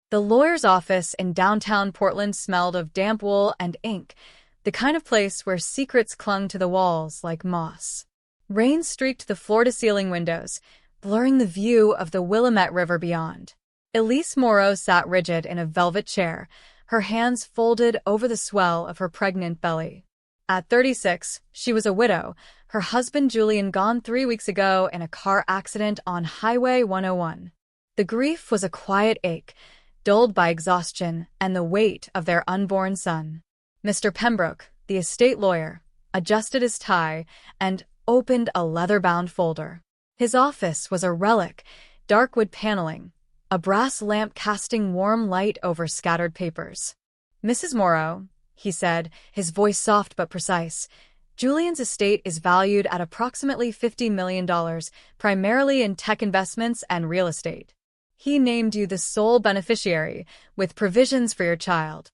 The lawyer's office in downtown Portland smelled of damp wool and ink, the kind of place where secrets clung to the walls like moss. Rain streaked the floor-to-ceiling windows, blurring the view of the Willamette River beyond. Elise Moreau sat rigid in a velvet chair, her hands folded over the swell of her pregnant belly. At 36, she was a widow, her husband Julian gone 3 weeks ago in a car accident on Highway 101. The grief was a quiet ache, dulled by exhaustion and the weight of their unborn son. Mr. Pembroke, the estate lawyer, adjusted his tie and opened a leather-bound folder. His office was a relic, dark wood paneling, a brass lamp casting warm light over scattered papers. "Mrs. Morrow," he said, his voice soft but precise, "Julian's estate is valued at approximately $50 million, primarily in tech investments and real estate. He named you the sole beneficiary, with provisions for your child."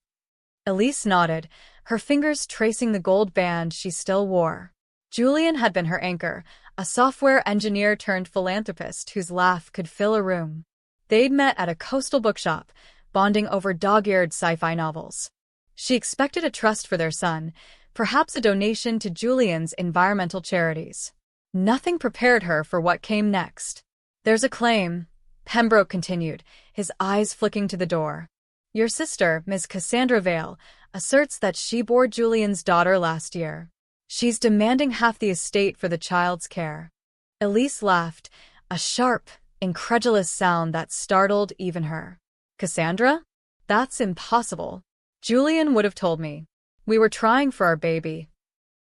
Elise nodded, her fingers tracing the gold band she still wore. Julian had been her anchor, a software engineer turned philanthropist whose laugh could fill a room. They'd met at a coastal bookshop, bonding over dog-eared sci-fi novels. She expected a trust for their son, perhaps a donation to Julian's environmental charities. Nothing prepared her for what came next. "There's a claim," Pembroke continued, his eyes flicking to the door. "Your sister, Ms. Cassandra Vale, asserts that she bore Julian's daughter last year. She's demanding half the estate for the child's care." Elise laughed, a sharp, incredulous sound that startled even her. "Cassandra? That's impossible. Julian would have told me. We were trying for our baby."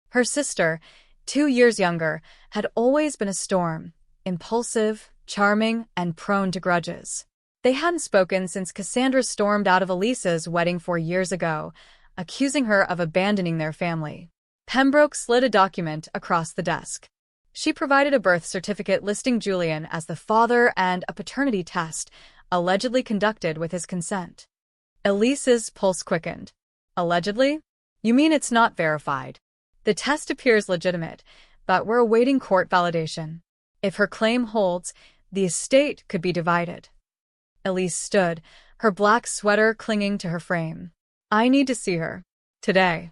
Her sister, 2 years younger, had always been a storm, impulsive, charming, and prone to grudges. They hadn't spoken since Cassandra stormed out of Elisa's wedding 4 years ago, accusing her of abandoning their family. Pembroke slid a document across the desk. She provided a birth certificate listing Julian as the father and a paternity test, allegedly conducted with his consent. Elise's pulse quickened. "Allegedly? You mean it's not verified?" "The test appears legitimate, but we're awaiting court validation. If her claim holds, the estate could be divided." Elise stood, her black sweater clinging to her frame. "I need to see her. Today."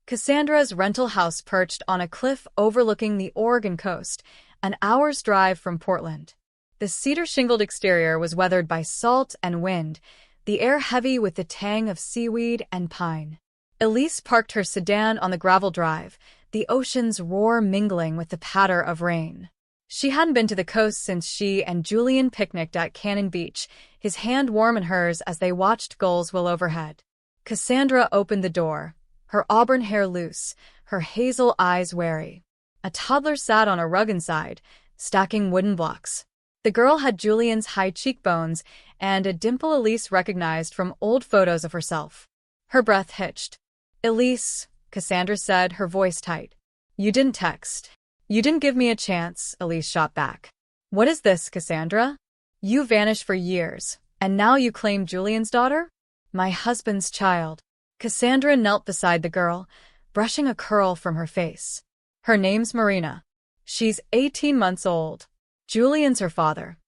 Cassandra's rental house perched on a cliff overlooking the Oregon coast, an hour's drive from Portland. The cedar-shingled exterior was weathered by salt and wind, the air heavy with the tang of seaweed and pine. Elise parked her sedan on the gravel drive, the ocean's roar mingling with the patter of rain. She hadn't been to the coast since she and Julian picnicked at Cannon Beach, his hand warm in hers as they watched gulls wheel overhead. Cassandra opened the door, her auburn hair loose, her hazel eyes wary. A toddler sat on a rug inside, stacking wooden blocks. The girl had Julian's high cheekbones and a dimple Elise recognized from old photos of herself. Her breath hitched. "Elise," Cassandra said, her voice tight. "You didn't text. You didn't give me a chance," Elise shot back. "What is this, Cassandra? You vanished for years, and now you claim Julian's daughter?" "My husband's child." Cassandra knelt beside the girl, brushing a curl from her face. "Her name's Marina. She's 18 months old. Julian's her father."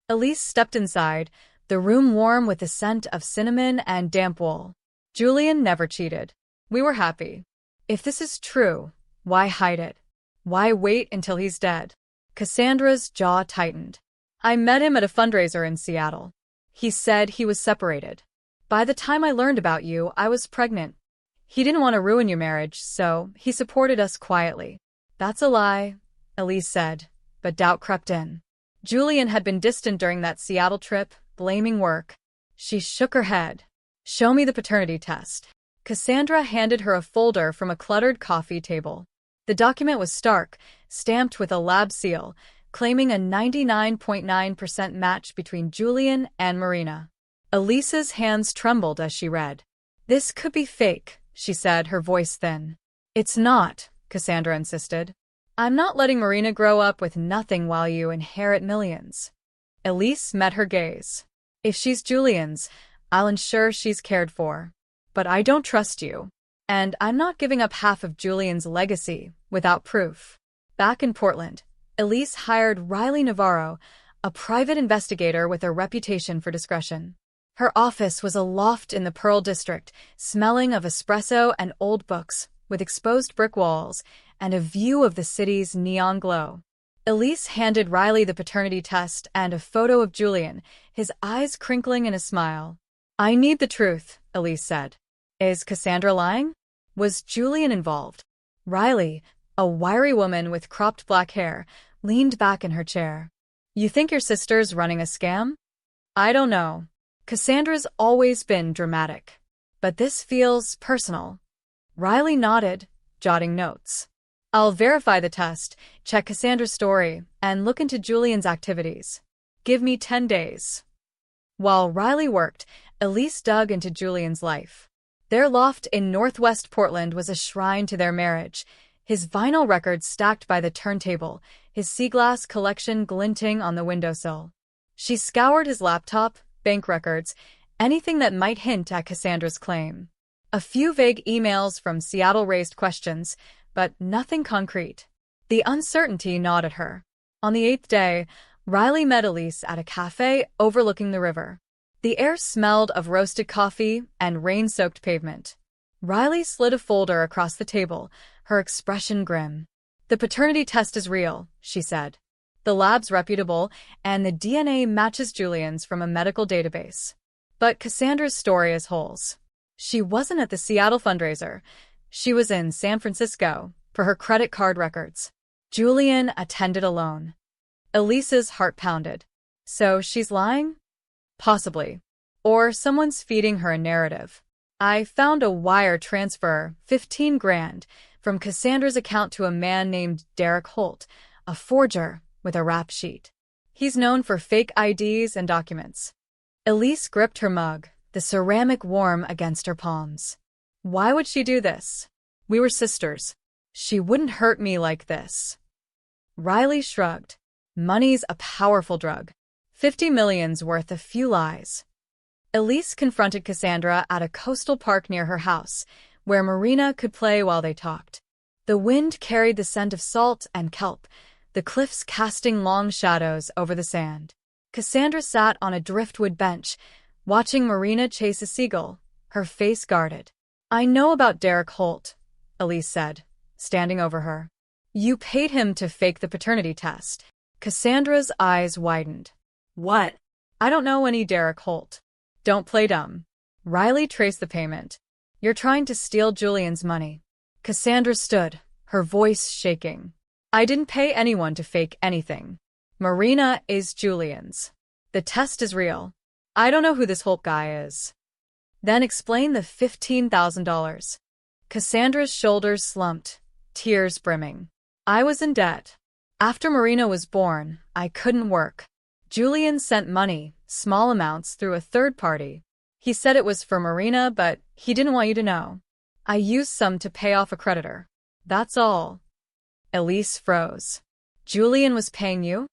Elise stepped inside, the room warm with the scent of cinnamon and damp wool. "Julian never cheated. We were happy. If this is true, why hide it? Why wait until he's dead?" Cassandra's jaw tightened. "I met him at a fundraiser in Seattle. He said he was separated. By the time I learned about you, I was pregnant. He didn't want to ruin your marriage, so he supported us quietly." "That's a lie," Elise said, but doubt crept in. Julian had been distant during that Seattle trip, blaming work. She shook her head. "Show me the paternity test." Cassandra handed her a folder from a cluttered coffee table. The document was stark, stamped with a lab seal, claiming a 99.9% match between Julian and Marina. Elise's hands trembled as she read. "This could be fake," she said, her voice thin. "It's not," Cassandra insisted. "I'm not letting Marina grow up with nothing while you inherit millions." Elise met her gaze. "If she's Julian's, I'll ensure she's cared for. But I don't trust you. And I'm not giving up half of Julian's legacy without proof." Back in Portland, Elise hired Riley Navarro, a private investigator with a reputation for discretion. Her office was a loft in the Pearl District, smelling of espresso and old books, with exposed brick walls and a view of the city's neon glow. Elise handed Riley the paternity test and a photo of Julian, his eyes crinkling in a smile. "I need the truth," Elise said. "Is Cassandra lying? Was Julian involved?" Riley, a wiry woman with cropped black hair, leaned back in her chair. "You think your sister's running a scam?" "I don't know. Cassandra's always been dramatic. But this feels personal." Riley nodded, jotting notes. "I'll verify the test, check Cassandra's story, and look into Julian's activities. Give me 10 days. While Riley worked, Elise dug into Julian's life. Their loft in northwest Portland was a shrine to their marriage, his vinyl records stacked by the turntable, his sea glass collection glinting on the windowsill. She scoured his laptop, bank records, anything that might hint at Cassandra's claim. A few vague emails from Seattle raised questions, but nothing concrete. The uncertainty gnawed at her. On the 8th day, Riley met Elise at a cafe overlooking the river. The air smelled of roasted coffee and rain-soaked pavement. Riley slid a folder across the table, her expression grim. "The paternity test is real," she said. "The lab's reputable, and the DNA matches Julian's from a medical database. But Cassandra's story is holes. She wasn't at the Seattle fundraiser. She was in San Francisco for her credit card records. Julian attended alone." Elise's heart pounded. "So she's lying?" "Possibly. Or someone's feeding her a narrative. I found a wire transfer, 15 grand, from Cassandra's account to a man named Derek Holt, a forger with a rap sheet. He's known for fake IDs and documents." Elise gripped her mug, the ceramic warm against her palms. "Why would she do this? We were sisters. She wouldn't hurt me like this." Riley shrugged. "Money's a powerful drug. 50 million's worth a few lies." Elise confronted Cassandra at a coastal park near her house, where Marina could play while they talked. The wind carried the scent of salt and kelp, the cliffs casting long shadows over the sand. Cassandra sat on a driftwood bench, watching Marina chase a seagull, her face guarded. "I know about Derek Holt," Elise said, standing over her. "You paid him to fake the paternity test." Cassandra's eyes widened. "What?" "I don't know any Derek Holt." "Don't play dumb." Riley traced the payment. "You're trying to steal Julian's money." Cassandra stood, her voice shaking. "I didn't pay anyone to fake anything. Marina is Julian's. The test is real. I don't know who this Holt guy is." "Then explain the $15,000. Cassandra's shoulders slumped, tears brimming. "I was in debt. After Marina was born, I couldn't work. Julian sent money, small amounts, through a third party. He said it was for Marina, but he didn't want you to know. I used some to pay off a creditor. That's all." Elise froze. "Julian was paying you?"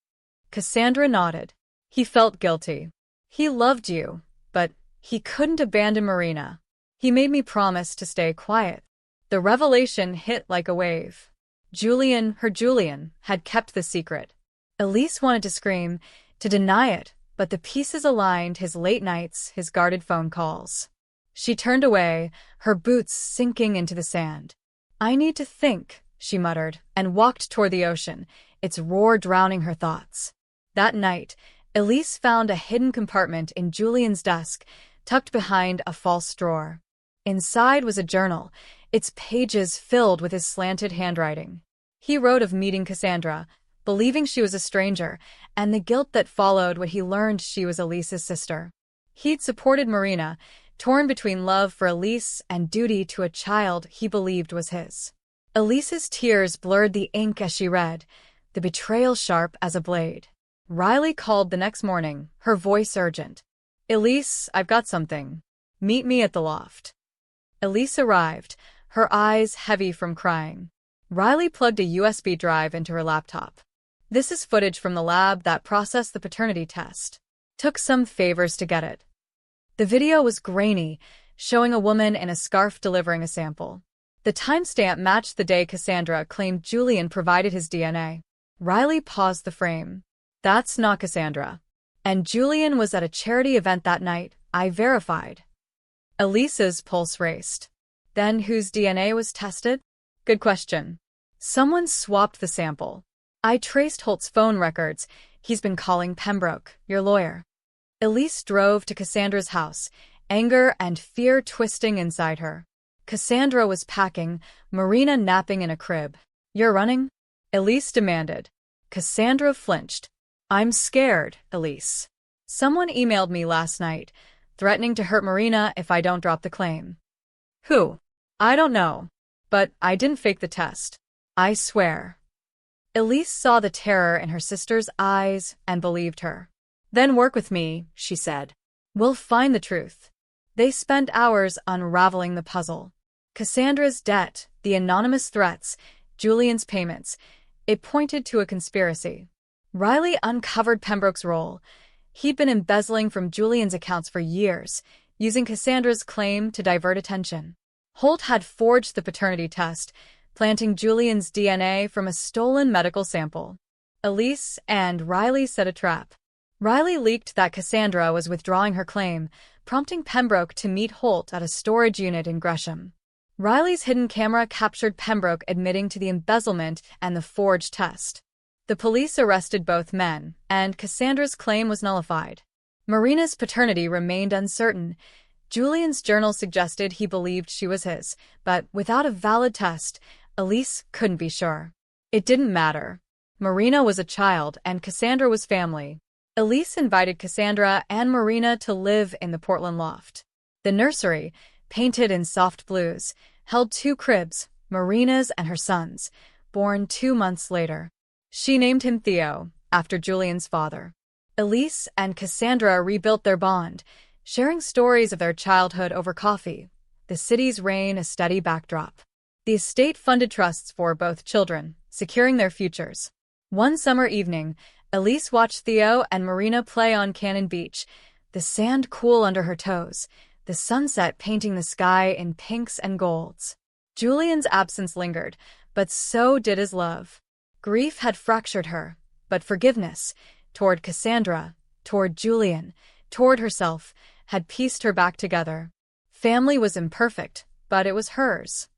Cassandra nodded. "He felt guilty. He loved you, but he couldn't abandon Marina. He made me promise to stay quiet." The revelation hit like a wave. Her Julian, had kept the secret. Elise wanted to scream, to deny it, but the pieces aligned: his late nights, his guarded phone calls. She turned away, her boots sinking into the sand. "I need to think," she muttered, and walked toward the ocean, its roar drowning her thoughts. That night, Elise found a hidden compartment in Julian's desk, tucked behind a false drawer. Inside was a journal, its pages filled with his slanted handwriting. He wrote of meeting Cassandra, believing she was a stranger, and the guilt that followed when he learned she was Elise's sister. He'd supported Marina, torn between love for Elise and duty to a child he believed was his. Elise's tears blurred the ink as she read, the betrayal sharp as a blade. Riley called the next morning, her voice urgent. "Elise, I've got something. Meet me at the loft." Elise arrived, her eyes heavy from crying. Riley plugged a USB drive into her laptop. "This is footage from the lab that processed the paternity test. Took some favors to get it." The video was grainy, showing a woman in a scarf delivering a sample. The timestamp matched the day Cassandra claimed Julian provided his DNA. Riley paused the frame. "That's not Cassandra. And Julian was at a charity event that night. I verified. Elise's pulse raced. Then whose DNA was tested? Good question. Someone swapped the sample. I traced Holt's phone records. He's been calling Pembroke, your lawyer. Elise drove to Cassandra's house, anger and fear twisting inside her. Cassandra was packing, Marina napping in a crib. You're running? Elise demanded. Cassandra flinched. I'm scared, Elise. Someone emailed me last night, threatening to hurt Marina if I don't drop the claim. Who? I don't know. But I didn't fake the test. I swear. Elise saw the terror in her sister's eyes and believed her. Then work with me, she said. We'll find the truth. They spent hours unraveling the puzzle. Cassandra's debt, the anonymous threats, Julian's payments. It pointed to a conspiracy. Riley uncovered Pembroke's role. He'd been embezzling from Julian's accounts for years, using Cassandra's claim to divert attention. Holt had forged the paternity test, planting Julian's DNA from a stolen medical sample. Elise and Riley set a trap. Riley leaked that Cassandra was withdrawing her claim, prompting Pembroke to meet Holt at a storage unit in Gresham. Riley's hidden camera captured Pembroke admitting to the embezzlement and the forged test. The police arrested both men, and Cassandra's claim was nullified. Marina's paternity remained uncertain. Julian's journal suggested he believed she was his, but without a valid test, Elise couldn't be sure. It didn't matter. Marina was a child, and Cassandra was family. Elise invited Cassandra and Marina to live in the Portland loft. The nursery, painted in soft blues, held 2 cribs, Marina's and her son's, born 2 months later. She named him Theo, after Julian's father. Elise and Cassandra rebuilt their bond, sharing stories of their childhood over coffee, the city's rain a steady backdrop. The estate funded trusts for both children, securing their futures. One summer evening, Elise watched Theo and Marina play on Cannon Beach, the sand cool under her toes, the sunset painting the sky in pinks and golds. Julian's absence lingered, but so did his love. Grief had fractured her, but forgiveness, toward Cassandra, toward Julian, toward herself, had pieced her back together. Family was imperfect, but it was hers.